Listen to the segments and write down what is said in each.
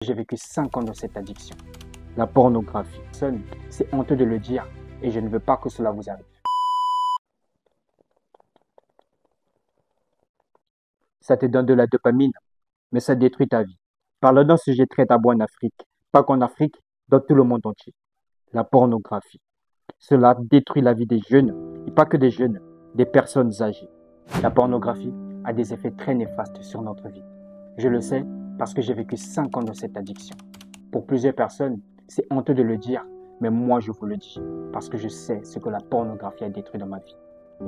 J'ai vécu 5 ans dans cette addiction. La pornographie. Seul, c'est honteux de le dire et je ne veux pas que cela vous arrive. Ça te donne de la dopamine, mais ça détruit ta vie. Parlons d'un sujet très tabou en Afrique. Pas qu'en Afrique, dans tout le monde entier. La pornographie. Cela détruit la vie des jeunes, et pas que des jeunes, des personnes âgées. La pornographie a des effets très néfastes sur notre vie. Je le sais parce que j'ai vécu 5 ans dans cette addiction. Pour plusieurs personnes, c'est honteux de le dire, mais moi je vous le dis, parce que je sais ce que la pornographie a détruit dans ma vie.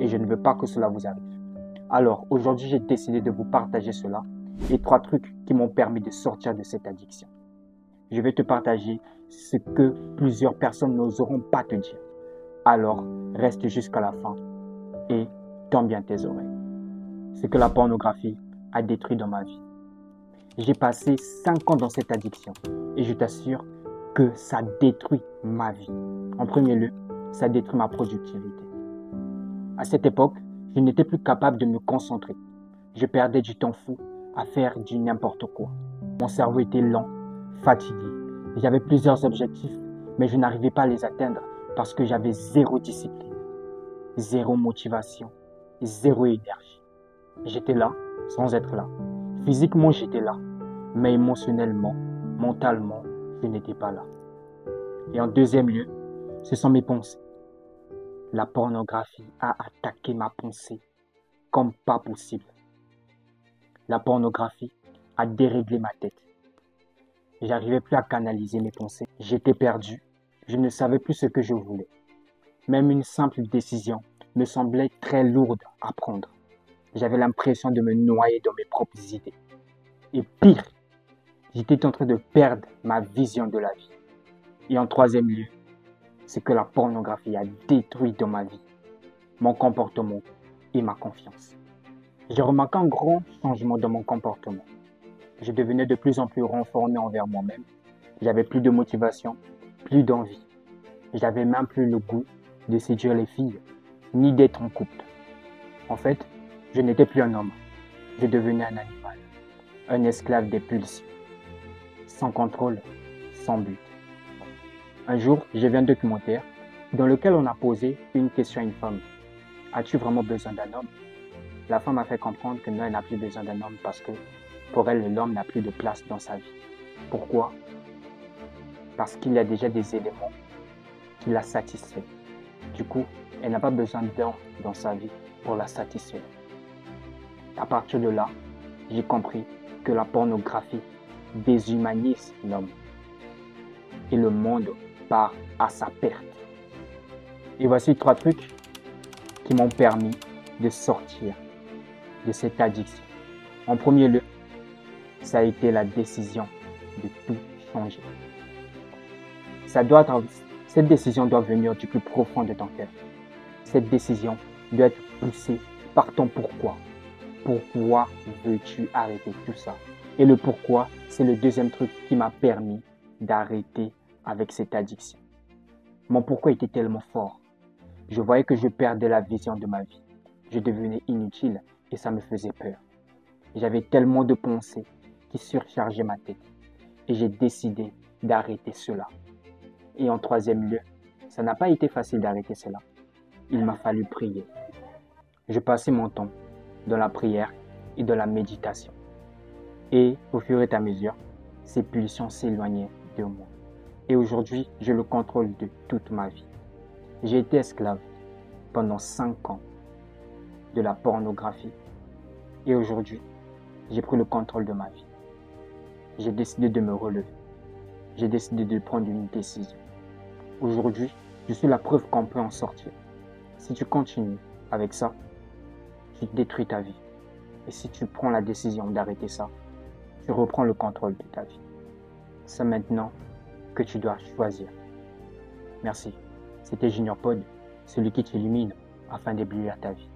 Et je ne veux pas que cela vous arrive. Alors aujourd'hui, j'ai décidé de vous partager cela et 3 trucs qui m'ont permis de sortir de cette addiction. Je vais te partager ce que plusieurs personnes n'oseront pas te dire. Alors, reste jusqu'à la fin et tends bien tes oreilles. Ce que la pornographie a détruit dans ma vie. J'ai passé 5 ans dans cette addiction et je t'assure que ça détruit ma vie. En premier lieu, ça détruit ma productivité. À cette époque, je n'étais plus capable de me concentrer. Je perdais du temps fou à faire du n'importe quoi. Mon cerveau était lent, fatigué. J'avais plusieurs objectifs, mais je n'arrivais pas à les atteindre parce que j'avais zéro discipline, zéro motivation, zéro énergie. J'étais là sans être là. Physiquement, j'étais là, mais émotionnellement, mentalement, je n'étais pas là. Et en deuxième lieu, ce sont mes pensées. La pornographie a attaqué ma pensée comme pas possible. La pornographie a déréglé ma tête. J'arrivais plus à canaliser mes pensées. J'étais perdu. Je ne savais plus ce que je voulais. Même une simple décision me semblait très lourde à prendre. J'avais l'impression de me noyer dans mes propres idées. Et pire, j'étais en train de perdre ma vision de la vie. Et en troisième lieu, c'est que la pornographie a détruit dans ma vie mon comportement et ma confiance. J'ai remarqué un grand changement dans mon comportement. Je devenais de plus en plus renfermé envers moi-même. J'avais plus de motivation, plus d'envie. J'avais même plus le goût de séduire les filles, ni d'être en couple. En fait, je n'étais plus un homme. Je devenais un animal, un esclave des pulsions, sans contrôle, sans but. Un jour, j'ai vu un documentaire dans lequel on a posé une question à une femme. As-tu vraiment besoin d'un homme? La femme a fait comprendre que non, elle n'a plus besoin d'un homme parce que pour elle, l'homme n'a plus de place dans sa vie. Pourquoi? Parce qu'il y a déjà des éléments qui la satisfait. Du coup, elle n'a pas besoin d'homme dans sa vie pour la satisfaire. À partir de là, j'ai compris que la pornographie déshumanise l'homme et le monde part à sa perte. Et voici 3 trucs qui m'ont permis de sortir de cette addiction. En premier lieu, ça a été la décision de tout changer. Cette décision doit venir du plus profond de ton cœur. Cette décision doit être poussée par ton pourquoi. Pourquoi veux-tu arrêter tout ça? Et le pourquoi, c'est le deuxième truc qui m'a permis d'arrêter avec cette addiction. Mon pourquoi était tellement fort. Je voyais que je perdais la vision de ma vie. Je devenais inutile et ça me faisait peur. J'avais tellement de pensées qui surchargeaient ma tête. Et j'ai décidé d'arrêter cela. Et en troisième lieu, ça n'a pas été facile d'arrêter cela. Il m'a fallu prier. Je passais mon temps dans la prière et dans la méditation. Et au fur et à mesure, ces pulsions s'éloignaient de moi. Et aujourd'hui, je le contrôle de toute ma vie. J'ai été esclave pendant 5 ans de la pornographie. Et aujourd'hui, j'ai pris le contrôle de ma vie. J'ai décidé de me relever. J'ai décidé de prendre une décision. Aujourd'hui, je suis la preuve qu'on peut en sortir. Si tu continues avec ça, tu détruis ta vie. Et si tu prends la décision d'arrêter ça, tu reprends le contrôle de ta vie. C'est maintenant que tu dois choisir. Merci. C'était Junior Pod, celui qui t'illumine afin d'éblouir ta vie.